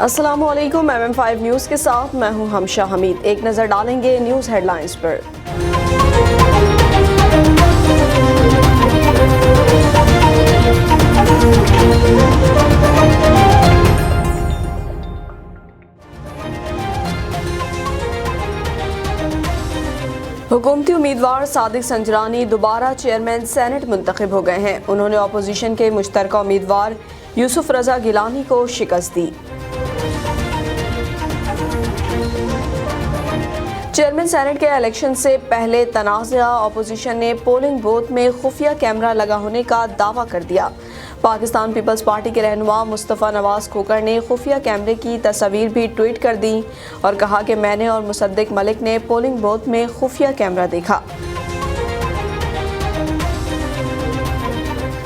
अस्सलामु अलैकुम। MM5 news के साथ मैं हूं हमशा हमीद। एक नज़र डालेंगे न्यूज़ हेडलाइंस पर। हुकूमती उम्मीदवार सादिक संजरानी दोबारा चेयरमैन सेनेट मुंतखब हो गए हैं। उन्होंने अपोजिशन के मुश्तरका उम्मीदवार यूसुफ रजा गिलानी को शिकस्त दी। चेयरमैन सेनेट के इलेक्शन से पहले तनाज़ा अपोजिशन ने पोलिंग बूथ में खुफिया कैमरा लगा होने का दावा कर दिया। पाकिस्तान पीपल्स पार्टी के रहनुमा मुस्तफ़ा नवाज खोकर ने खुफिया कैमरे की तस्वीर भी ट्वीट कर दी और कहा कि मैंने और मुसद्दिक मलिक ने पोलिंग बूथ में खुफिया कैमरा देखा।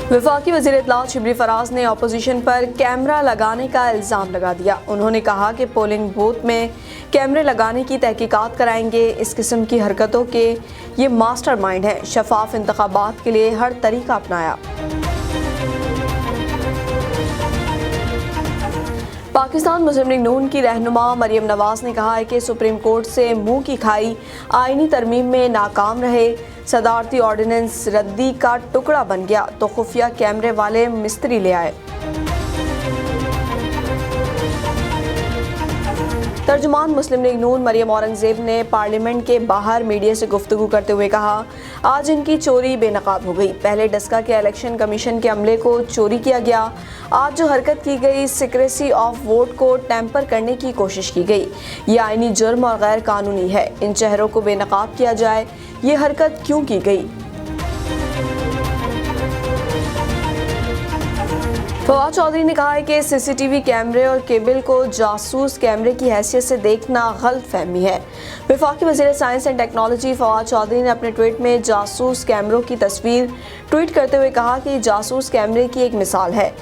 वफाकी वज़ीर इत्तलात शिबली फराज ने अपोजिशन पर कैमरा लगाने का इल्ज़ाम लगा दिया। उन्होंने कहा कि पोलिंग बूथ में कैमरे लगाने की तहकीकात कराएंगे। इस किस्म की हरकतों के ये मास्टर माइंड हैं। शफाफ इंतखाबात के लिए हर तरीका अपनाया। पाकिस्तान मुस्लिम लीग नून की रहनुमा मरियम नवाज ने कहा है कि सुप्रीम कोर्ट से मुंह की खाई आईनी तरमीम में नाकाम रहे। सदारती ऑर्डिनेंस रद्दी का टुकड़ा बन गया तो खुफिया कैमरे वाले मिस्त्री ले आए। तर्जुमान मुस्लिम लीग नून मरियम औरंगजेब ने पार्लियामेंट के बाहर मीडिया से गुफ्तगू करते हुए कहा, आज इनकी चोरी बेनकाब हो गई। पहले डस्का के इलेक्शन कमीशन के अमले को चोरी किया गया। आज जो हरकत की गई सिक्रेसी ऑफ वोट को टैंपर करने की कोशिश की गई। ये आईनी जुर्म और गैर कानूनी है। इन चेहरों को बेनकाब किया जाए। ये हरकत क्यों की गई? फवाद चौधरी ने कहा है कि CCTV कैमरे और केबल को जासूस कैमरे की हैसियत से देखना गलत फहमी है। वफाकी वज़ीर science and technology Fawad Chaudhry ने अपने ट्वीट में जासूस कैमरों की तस्वीर ट्वीट करते हुए कहा कि जासूस कैमरे की एक मिसाल है।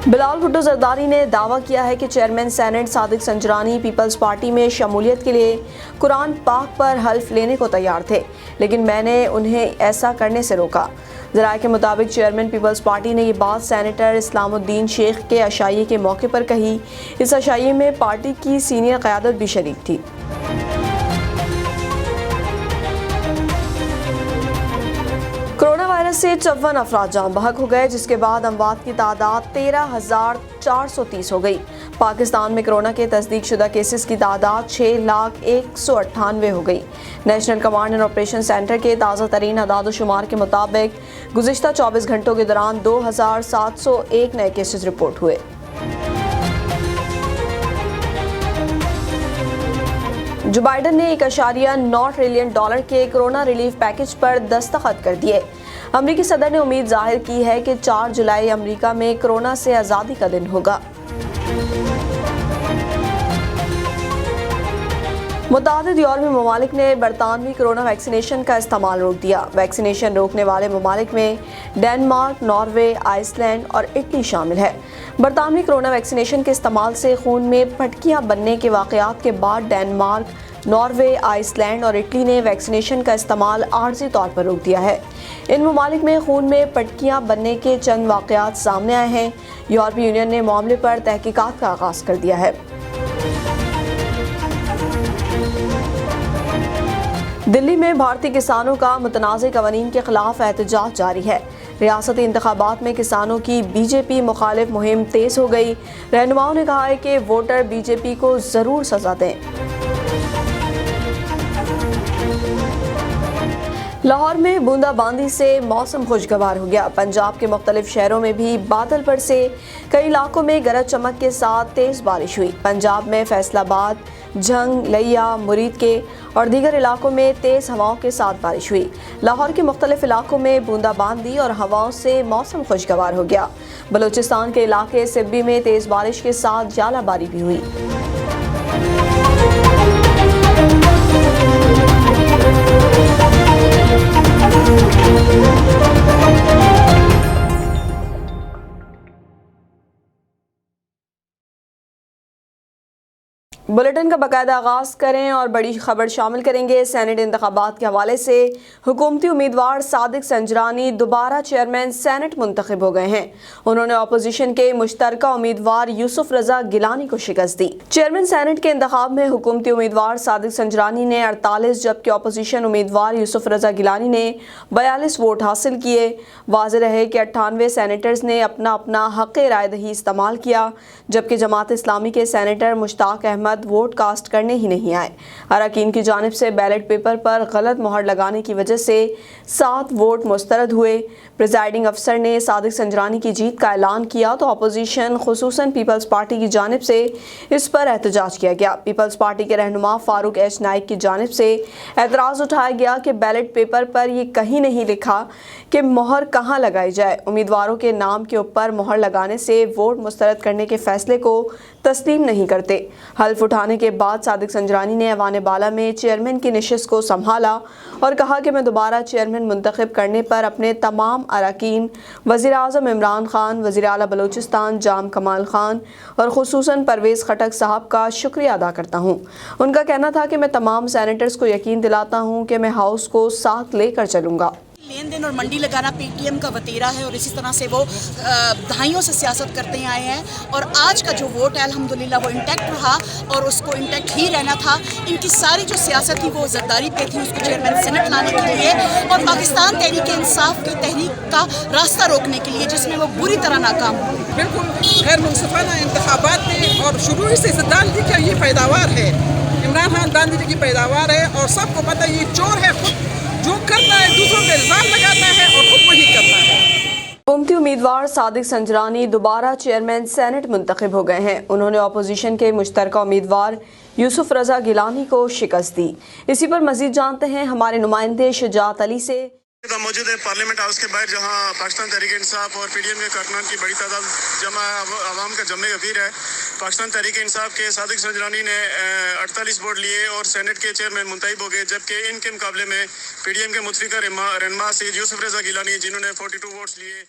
बिलाल भुट्टो जरदारी ने दावा किया है कि chairman senate Sadiq Sanjrani Peoples Party में शमूलियत के लिए कुरान पाक पर हल्फ लेने को तैयार थे, लेकिन मैंने उन्हें ऐसा करने से रोका। ज़राए के मुताबिक चेयरमैन पीपल्स पार्टी ने ये बात सेनेटर इस्लामुद्दीन शेख के अशाइये के मौके पर कही। इस अशाइये में पार्टी की सीनियर क़यादत भी शरीक थी। कोरोना वायरस से 54 अफराद जान बहक हो गए, जिसके बाद अमवात की तादाद 13,430 हो गई। पाकिस्तान में कोरोना के तस्दीक शुदा केसेस की तादाद 6,198 हो गई। National command and operation centre के ताज़ा तरीन अदाद शुमार के मुताबिक गुज़िश्ता 24 घंटों के दौरान 2,701 नए केसेस रिपोर्ट हुए। जो बाइडन ने $1.9 ट्रिलियन के कोरोना रिलीफ पैकेज पर दस्तखत कर दिए। अमरीकी सदर ने उम्मीद जाहिर की है कि 4 जुलाई अमरीका में कोरोना से आज़ादी का दिन होगा। मुतादिद यूरोपीय ममालिक ने बरतानवी कोरोना वैक्सीनेशन का इस्तेमाल रोक दिया। वैक्सीनेशन रोकने वाले ममालिक में डेनमार्क, नॉर्वे, आइसलैंड और इटली शामिल है। बरतानवी कोरोना वैक्सीनेशन के इस्तेमाल से खून में पटकियां बनने के वाक़यात के बाद डेनमार्क, नॉर्वे, आइसलैंड और इटली ने वैक्सीनेशन का इस्तेमाल आर्जी तौर पर रोक दिया है। इन ममालिक में खून में पटकियां बनने के चंद वाक़यात सामने आए हैं। यूरोपीय यूनियन ने मामले पर तहकीकात का आगाज़ कर दिया है। दिल्ली में भारतीय किसानों का मुतनाज़ क़वानीन के खिलाफ एहतजाज जारी है। रियासती इंतखाबात में किसानों की बीजेपी मुखालिफ मुहिम तेज़ हो गई। रहनुमाओं ने कहा है कि वोटर बीजेपी को ज़रूर सज़ा दें। लाहौर में बूंदाबांदी से मौसम खुशगवार हो गया। पंजाब के मुख्तलिफ शहरों में भी बादल बरसे। कई इलाकों में गरज चमक के साथ तेज़ बारिश हुई। पंजाब में फैसलाबाद, झंग, लिया, मुरीद के और दीगर इलाकों में तेज़ हवाओं के साथ बारिश हुई। लाहौर के मुख्तलिफ इलाकों में बूंदाबांदी और हवाओं से मौसम खुशगवार हो गया। बलूचिस्तान के इलाके सिब्बी में तेज़ बारिश के साथ जालाबारी भी हुई। बुलेटिन का बाकायदा आगाज करें और बड़ी खबर शामिल करेंगे। सेनेट इंतखाबात के हवाले से हुकूमती उम्मीदवार सादिक संजरानी दोबारा चेयरमैन सेनेट मुंतखब हो गए हैं। उन्होंने अपोजिशन के मुश्तरका उम्मीदवार यूसुफ रजा गिलानी को शिकस्त दी। चेयरमैन सेनेट के इंतखाब में हुकूमती उम्मीदवार सादिक संजरानी ने 48 जबकि अपोजिशन उम्मीदवार यूसुफ रजा गिलानी ने 42 वोट हासिल किए। वाज़ेह रहे कि 98 सेनेटर्स ने अपना अपना हक़ राय दही इस्तेमाल किया, जबकि जमात इस्लामी के senator Mushtaq Ahmad vote cast करने ही नहीं आए। अरकान की जानिब से बैलेट पेपर पर गलत मोहर लगाने की वजह से 7 वोट मुस्तरद हुए। प्रिजाइडिंग अफसर ने सादिक संजरानी की जीत का ऐलान किया तो अपोजिशन खुसूसन पीपल्स पार्टी की जानिब से इस पर एहतजाज किया गया। पीपल्स पार्टी के रहनुमा फारूक एच नाइक की जानिब से एतराज़ उठाया गया कि बैलेट पेपर पर यह कहीं नहीं लिखा कि मोहर कहाँ लगाई जाए। उम्मीदवारों के नाम के ऊपर मोहर लगाने से वोट मुस्तरद करने के फैसले को तस्लीम नहीं करते। हल्फ उठाने के बाद सादिक संजरानी ने ऐवान बाला में चेयरमैन की नशिस्त को संभाला और कहा कि मैं दोबारा चेयरमैन मुंतखब करने पर अपने तमाम अरकान, वज़ीर आज़म इमरान खान, वज़ीर आला बलूचिस्तान जाम कमाल खान और खुसूसन परवेज़ खटक साहब का शुक्रिया अदा करता हूँ। उनका कहना था कि मैं तमाम सेनेटर्स को यकीन दिलाता हूँ कि मैं हाउस को साथ लेकर चलूँगा। लेन देन और मंडी लगाना पीटीएम का वतीरा है और इसी तरह से वो दहाइयों से सियासत करते आए हैं और आज का जो वोट है अल्हम्दुलिल्लाह वो इंटैक्ट रहा और उसको इंटैक्ट ही रहना था। इनकी सारी जो सियासत थी वो ज़रदारी पे थी, उसको चेयरमैन सेनेट लाने के लिए और पाकिस्तान तहरीक इंसाफ की तहरीक का रास्ता रोकने के लिए, जिसमें वो बुरी तरह नाकाम हुई। बिल्कुल गैर मुनसिफाना इंतखाबात थे और शुरू ही से दानदी की ये पैदावार है, इमरान खान दानदी की पैदावार है और सबको पता है ये चोर है, खुद जो करता है दूसरों पे इल्जाम लगाता है और खुद वही करता है। हुकूमती उम्मीदवार सादिक संजरानी दोबारा चेयरमैन सेनेट मुंतखब हो गए हैं। उन्होंने अपोजिशन के मुश्तरका उम्मीदवार यूसुफ रजा गिलानी को शिकस्त दी। इसी पर मजीद जानते हैं हमारे नुमाइंदे शुजात अली से। मौजूद है पार्लियामेंट हाउस के बाहर, जहां पाकिस्तान तहरीक इंसाफ और पीडीएम के कारकुनान की बड़ी तादाद जमा आवाम का जमने का भीड़ है। पाकिस्तान तहरीक इंसाफ के सादिक संजरानी ने 48 वोट लिए और सेनेट के चेयरमैन मुंतखब हो गए, जबकि इनके मुकाबले में पीडीएम के मुतफिका रहनुमा सैयद यूसुफ रजा गिलानी जिन्होंने 42 वोट्स लिए।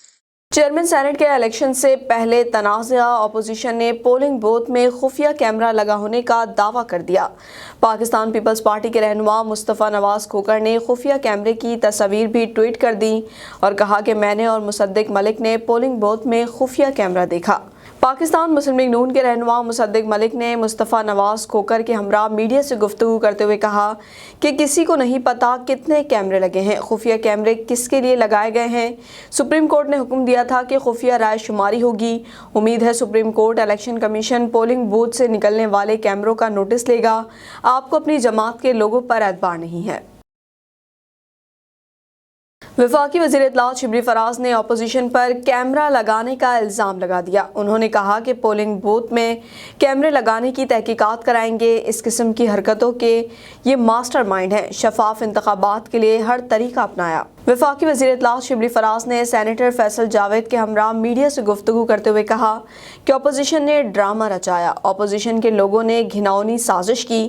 चेयरमैन सेनेट के इलेक्शन से पहले तनाज़ा अपोजिशन ने पोलिंग बूथ में खुफिया कैमरा लगा होने का दावा कर दिया। पाकिस्तान पीपल्स पार्टी के रहनुमा मुस्तफ़ा नवाज़ खोकर ने खुफिया कैमरे की तस्वीर भी ट्वीट कर दी और कहा कि मैंने और मुसद्दिक मलिक ने पोलिंग बूथ में खुफिया कैमरा देखा। पाकिस्तान मुस्लिम लीग नून के रहनुमा मुसद्दिक मलिक ने मुस्तफ़ा नवाज़ खोकर के हमरा मीडिया से गुफ्तगू करते हुए कहा कि किसी को नहीं पता कितने कैमरे लगे हैं, खुफिया कैमरे किसके लिए लगाए गए हैं। सुप्रीम कोर्ट ने हुक्म दिया था कि खुफिया राय शुमारी होगी। उम्मीद है supreme court election commission polling booth से निकलने वाले कैमरों का नोटिस लेगा। आपको अपनी जमात के लोगों पर एतबार नहीं है। वफाकी वज़ीर इत्तलात शिबली फराज ने अपोजिशन पर कैमरा लगाने का इल्ज़ाम लगा दिया। उन्होंने कहा कि पोलिंग बूथ में कैमरे लगाने की तहकीकात कराएंगे। इस किस्म की हरकतों के ये मास्टरमाइंड हैं। शफाफ इंतखाबात के लिए हर तरीका अपनाया। वफाकी वज़ीर इत्तलात शिबली फराज ने सेनेटर फैसल जावेद के हमरा मीडिया से गुफ्तगू करते हुए कहा कि अपोजिशन ने ड्रामा रचाया। अपोजिशन के लोगों ने घिनौनी साजिश की।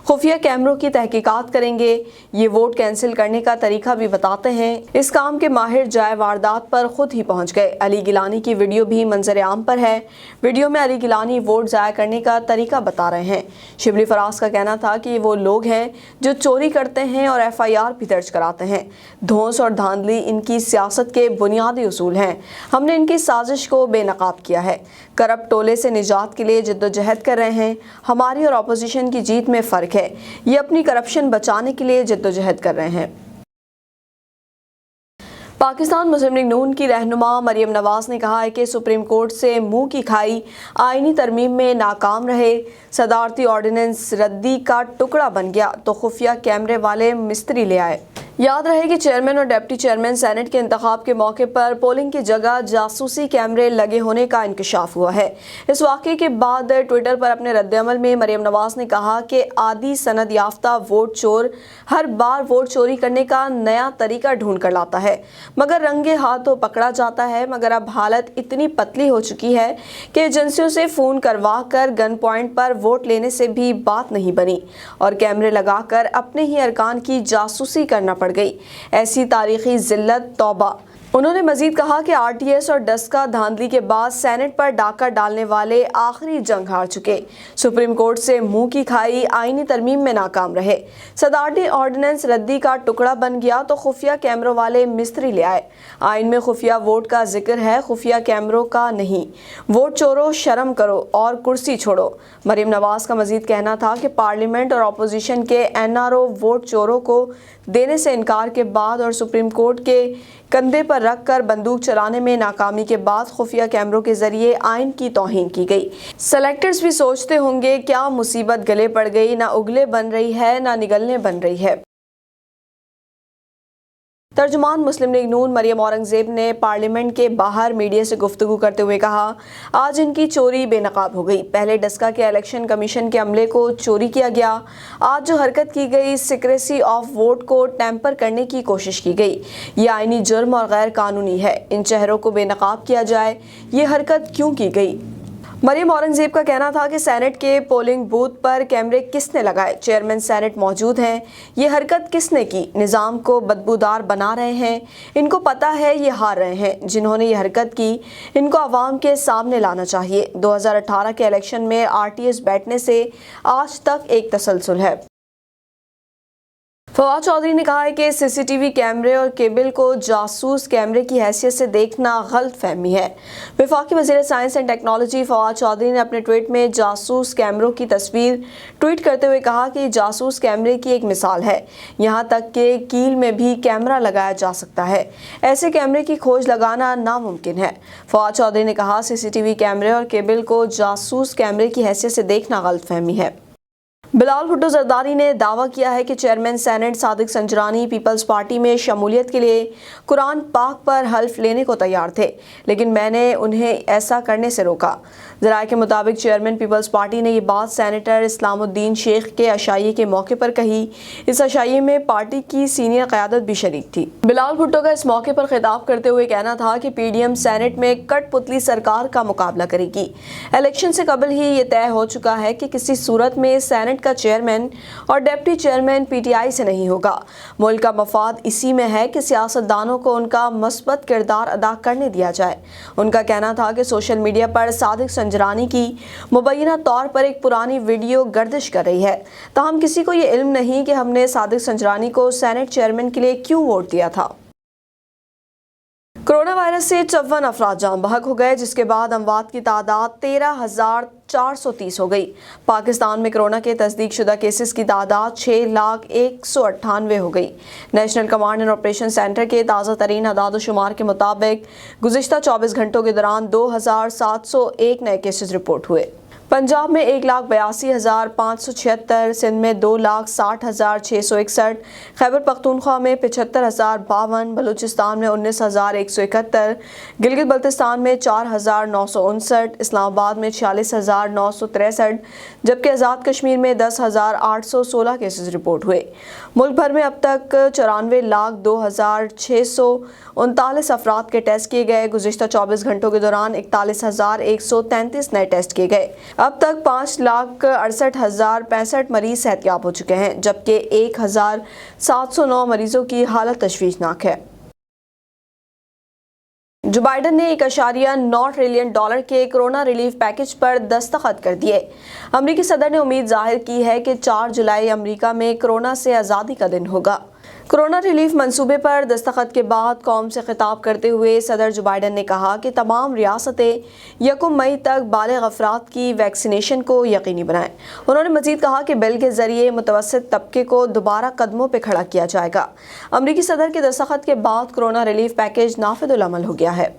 खुफिया कैमरों की तहकीकात करेंगे। ये वोट कैंसिल करने का तरीका भी बताते हैं। इस काम के माहिर जाए वारदात पर खुद ही पहुंच गए। अली गिलानी की वीडियो भी मंजर आम पर है। वीडियो में अली गिलानी वोट जाया करने का तरीका बता रहे हैं। शिबली फराज का कहना था कि वो लोग हैं जो चोरी करते हैं और FIR भी दर्ज कराते हैं। धौंस और धांधली इनकी सियासत के बुनियादी उसूल हैं। हमने इनकी साजिश को बेनकाब किया है। करप्ट टोले से निजात के लिए जद्दोजहद कर रहे हैं। हमारी और अपोजिशन की जीत में फ़र्क है। ये अपनी करप्शन बचाने के लिए जद्दोजहद कर रहे हैं। पाकिस्तान मुस्लिम लीग नून की रहनुमा मरियम नवाज ने कहा है कि सुप्रीम कोर्ट से मुंह की खाई आईनी तरमीम में नाकाम रहे। सदारती ऑर्डिनेंस रद्दी का टुकड़ा बन गया तो खुफिया कैमरे वाले मिस्त्री ले आए। याद रहे कि चेयरमैन और डिप्टी चेयरमैन सेनेट के इंतखाब के मौके पर पोलिंग की जगह जासूसी कैमरे लगे होने का इंकशाफ हुआ है। इस वाक़े के बाद ट्विटर पर अपने रद्दअमल में मरियम नवाज ने कहा कि आदि सनद याफ्ता वोट चोर हर बार वोट चोरी करने का नया तरीका ढूंढ कर लाता है, मगर रंगे हाथों पकड़ा जाता है। मगर अब हालत इतनी पतली हो चुकी है कि एजेंसियों से फ़ोन करवा कर गन पॉइंट पर वोट लेने से भी बात नहीं बनी और कैमरे लगाकर अपने ही अरकान की जासूसी करना पड़ गई। ऐसी तारीखी जिल्लत तौबा। انہوں نے مزید کہا کہ RTS اور ڈسکا دھاندلی کے بعد سینٹ پر ڈاکہ ڈالنے والے آخری جنگ ہار چکے، سپریم کورٹ سے منہ کی کھائی آئینی ترمیم میں ناکام رہے، صدارتی آرڈیننس ردی کا ٹکڑا بن گیا تو خفیہ کیمروں والے مستری لے آئے، آئین میں خفیہ ووٹ کا ذکر ہے، خفیہ کیمروں کا نہیں، ووٹ چورو شرم کرو اور کرسی چھوڑو۔ مریم نواز کا مزید کہنا تھا کہ پارلیمنٹ اور اپوزیشن کے NRO ووٹ چوروں کو دینے سے انکار کے بعد اور سپریم کورٹ کے کندھے پر رکھ کر بندوق چلانے میں ناکامی کے بعد خفیہ کیمروں کے ذریعے آئین کی توہین کی گئی۔ سلیکٹرز بھی سوچتے ہوں گے کیا مصیبت گلے پڑ گئی، نہ اگلے بن رہی ہے نہ نگلنے بن رہی ہے۔ ترجمان مسلم لیگ نون مریم اورنگزیب نے پارلیمنٹ کے باہر میڈیا سے گفتگو کرتے ہوئے کہا، آج ان کی چوری بے نقاب ہو گئی، پہلے ڈسکا کے الیکشن کمیشن کے عملے کو چوری کیا گیا، آج جو حرکت کی گئی سیکریسی آف ووٹ کو ٹیمپر کرنے کی کوشش کی گئی، یہ آئینی جرم اور غیر قانونی ہے، ان چہروں کو بے نقاب کیا جائے، یہ حرکت کیوں کی گئی؟ مریم اورنگزیب کا کہنا تھا کہ سینٹ کے پولنگ بوتھ پر کیمرے کس نے لگائے، چیئرمین سینٹ موجود ہیں، یہ حرکت کس نے کی، نظام کو بدبودار بنا رہے ہیں، ان کو پتہ ہے یہ ہار رہے ہیں، جنہوں نے یہ حرکت کی ان کو عوام کے سامنے لانا چاہیے۔ 2018 کے الیکشن میں RTS بیٹھنے سے آج تک ایک تسلسل ہے۔ فواد چودھری نے کہا ہے کہ CCTV کیمرے اور کیبل کو جاسوس کیمرے کی حیثیت سے دیکھنا غلط فہمی ہے۔ وفاقی وزیر science and technology Fawad Chaudhry نے اپنے ٹویٹ میں جاسوس کیمروں کی تصویر ٹویٹ کرتے ہوئے کہا کہ یہ جاسوس کیمرے کی ایک مثال ہے، یہاں تک کہ کیل میں بھی کیمرہ لگایا جا سکتا ہے، ایسے کیمرے کی کھوج لگانا ناممکن ہے۔ فواد چودھری نے کہا CCTV کیمرے اور کیبل کو جاسوس کیمرے کی حیثیت سے دیکھنا غلط فہمی ہے۔ بلال بھٹو زرداری نے دعویٰ کیا ہے کہ chairman senate Sadiq Sanjrani Peoples party میں شمولیت کے لیے قرآن پاک پر حلف لینے کو تیار تھے، لیکن میں نے انہیں ایسا کرنے سے روکا۔ ذرائع کے مطابق چیئرمین پیپلز پارٹی نے یہ بات سینیٹر اسلام الدین شیخ کے عشائیے کے موقع پر کہی، اس عشائیے میں پارٹی کی سینئر قیادت بھی شریک تھی۔ بلال بھٹو کا اس موقع پر خطاب کرتے ہوئے کہنا تھا کہ PDM سینٹ میں کٹ پتلی سرکار کا مقابلہ کرے گی، الیکشن سے قبل ہی یہ طے ہو چکا ہے کہ کسی صورت میں سینٹ کا چیئرمین اور ڈپٹی چیئرمین PTI سے نہیں ہوگا، ملک کا مفاد اسی میں ہے کہ سیاستدانوں کو ان کا مثبت کردار ادا کرنے دیا جائے۔ ان کا کہنا تھا کہ سوشل میڈیا پر صادق سنجرانی کی مبینہ طور پر ایک پرانی ویڈیو گردش کر رہی ہے، تاہم کسی کو یہ علم نہیں کہ ہم نے صادق سنجرانی کو سینٹ چیئرمین کے لیے کیوں ووٹ دیا تھا۔ کرونا وائرس سے 54 افراد جاں بحق ہو گئے، جس کے بعد اموات کی تعداد 13,430 ہو گئی۔ پاکستان میں کرونا کے تصدیق شدہ کیسز کی تعداد 6,01,98 ہو گئی۔ National command and operation centre کے تازہ ترین اعداد و شمار کے مطابق گزشتہ 24 گھنٹوں کے دوران 2,701 نئے کیسز رپورٹ ہوئے۔ پنجاب میں 1,82,576، سندھ میں 2,60,661، خیبر پختونخوا میں 75,052، بلوچستان میں 19,171، گلگت بلتستان میں 4,959، اسلام آباد میں 46,963، جبکہ آزاد کشمیر میں 10,816 کیسز رپورٹ ہوئے۔ ملک بھر میں اب تک 94,02,639 افراد کے ٹیسٹ کیے گئے۔ گزشتہ 24 گھنٹوں کے دوران 41,133 نئے ٹیسٹ کیے گئے۔ اب تک 5,68,065 مریض صحتیاب ہو چکے ہیں، جبکہ 1,709 مریضوں کی حالت تشویشناک ہے۔ جو بائیڈن نے $1.9 ٹریلین کے کرونا ریلیف پیکج پر دستخط کر دیے۔ امریکی صدر نے امید ظاہر کی ہے کہ 4 جولائی امریکہ میں کرونا سے آزادی کا دن ہوگا۔ کرونا ریلیف منصوبے پر دستخط کے بعد قوم سے خطاب کرتے ہوئے صدر جو بائیڈن نے کہا کہ تمام ریاستیں 1 مئی تک بالغ افراد کی ویکسینیشن کو یقینی بنائیں۔ انہوں نے مزید کہا کہ بل کے ذریعے متوسط طبقے کو دوبارہ قدموں پہ کھڑا کیا جائے گا۔ امریکی صدر کے دستخط کے بعد کرونا ریلیف پیکج نافذ العمل ہو گیا ہے۔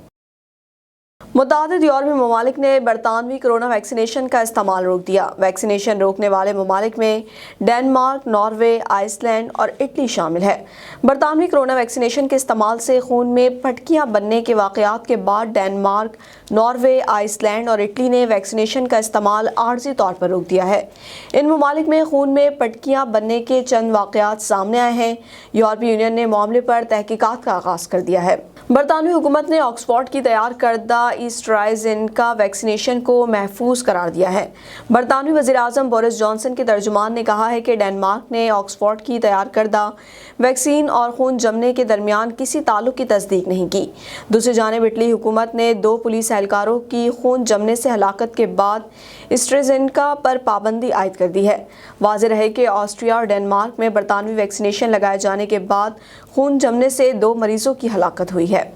متعدد یورپی ممالک نے برطانوی کرونا ویکسینیشن کا استعمال روک دیا۔ ویکسینیشن روکنے والے ممالک میں ڈنمارک، ناروے، آئس لینڈ اور اٹلی شامل ہے۔ برطانوی کرونا ویکسینیشن کے استعمال سے خون میں پھٹکیاں بننے کے واقعات کے بعد ڈنمارک، ناروے، آئس لینڈ اور اٹلی نے ویکسینیشن کا استعمال عارضی طور پر روک دیا ہے۔ ان ممالک میں خون میں پھٹکیاں بننے کے چند واقعات سامنے آئے ہیں۔ یورپی یونین نے معاملے پر تحقیقات کا آغاز کر دیا ہے۔ برطانوی حکومت نے آکسفورڈ کی تیار کردہ ایسٹرائزینکا ویکسینیشن کو محفوظ قرار دیا ہے۔ برطانوی وزیر اعظم بورس جانسن کے ترجمان نے کہا ہے کہ ڈنمارک نے آکسفورڈ کی تیار کردہ ویکسین اور خون جمنے کے درمیان کسی تعلق کی تصدیق نہیں کی۔ دوسری جانب اٹلی حکومت نے 2 پولیس اہلکاروں کی خون جمنے سے ہلاکت کے بعد ایسٹرازینکا پر پابندی عائد کر دی ہے۔ واضح رہے کہ آسٹریا اور ڈنمارک میں برطانوی ویکسینیشن لگائے جانے کے بعد خون جمنے سے 2 مریضوں کی ہلاکت ہوئی ہے۔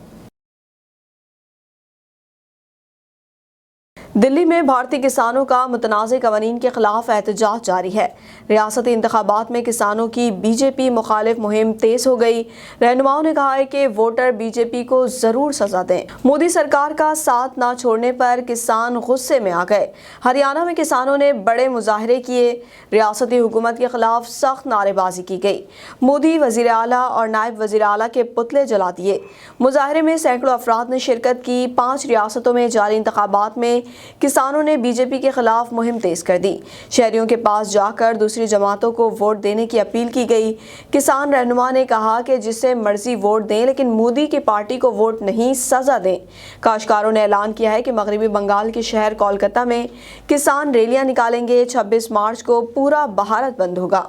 دلی میں بھارتی کسانوں کا متنازع قوانین کے خلاف احتجاج جاری ہے۔ ریاستی انتخابات میں کسانوں کی بی جے پی مخالف مہم تیز ہو گئی۔ رہنماؤں نے کہا ہے کہ ووٹر بی جے پی کو ضرور سزا دیں۔ مودی سرکار کا ساتھ نہ چھوڑنے پر کسان غصے میں آ گئے۔ ہریانہ میں کسانوں نے بڑے مظاہرے کیے۔ ریاستی حکومت کے خلاف سخت نعرے بازی کی گئی۔ مودی، وزیر اعلیٰ اور نائب وزیر اعلیٰ کے پتلے جلا دیے۔ مظاہرے میں سینکڑوں افراد نے شرکت کی۔ 5 ریاستوں میں جاری انتخابات میں کسانوں نے بی جے پی کے خلاف مہم تیز کر دی۔ شہریوں کے پاس جا کر دوسری جماعتوں کو ووٹ دینے کی اپیل کی گئی۔ کسان رہنما نے کہا کہ جسے مرضی ووٹ دیں لیکن مودی کی پارٹی کو ووٹ نہیں، سزا دیں۔ کاشتکاروں نے اعلان کیا ہے کہ مغربی بنگال کے شہر کولکتہ میں کسان ریلیاں نکالیں گے۔ 26 مارچ کو پورا بھارت بند ہوگا۔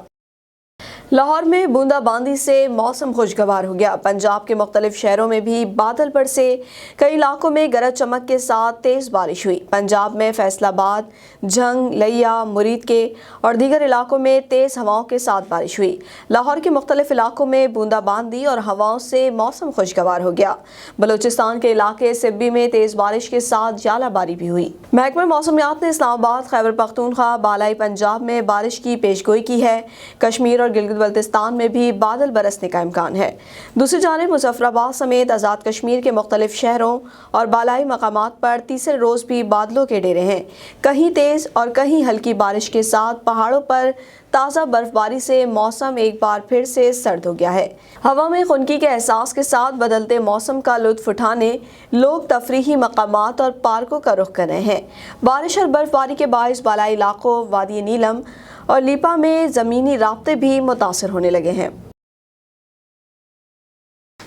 لاہور میں بوندا باندی سے موسم خوشگوار ہو گیا۔ پنجاب کے مختلف شہروں میں بھی بادل برسے۔ کئی علاقوں میں گرج چمک کے ساتھ تیز بارش ہوئی۔ پنجاب میں فیصل آباد، جھنگ، لیا، مرید کے اور دیگر علاقوں میں تیز ہواؤں کے ساتھ بارش ہوئی۔ لاہور کے مختلف علاقوں میں بوندا باندی اور ہواؤں سے موسم خوشگوار ہو گیا۔ بلوچستان کے علاقے سبی میں تیز بارش کے ساتھ ژالہ باری بھی ہوئی۔ محکمہ موسمیات نے اسلام آباد، خیبر پختونخوا، بالائی پنجاب میں بارش کی پیشگوئی کی ہے۔ کشمیر اور گلگت بلتستان میں بھی بادل برسنے کا امکان ہے۔ دوسری جانب مظفر آباد سمیت آزاد کشمیر کے مختلف شہروں اور بالائی مقامات پر تیسرے روز بھی بادلوں کے ڈیرے ہیں۔ کہیں تیز اور کہیں ہلکی بارش کے ساتھ پہاڑوں پر تازہ برف باری سے موسم ایک بار پھر سے سرد ہو گیا ہے۔ ہوا میں خنکی کے احساس کے ساتھ بدلتے موسم کا لطف اٹھانے لوگ تفریحی مقامات اور پارکوں کا رخ کر رہے ہیں۔ بارش اور برف باری کے باعث بالائی علاقوں، وادی نیلم اور لیپا میں زمینی رابطے بھی متاثر ہونے لگے ہیں۔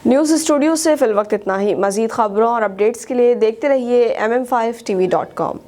نیوز اسٹوڈیو سے فی الوقت اتنا ہی۔ مزید خبروں اور اپڈیٹس کے لیے دیکھتے رہیے MM5TV.com۔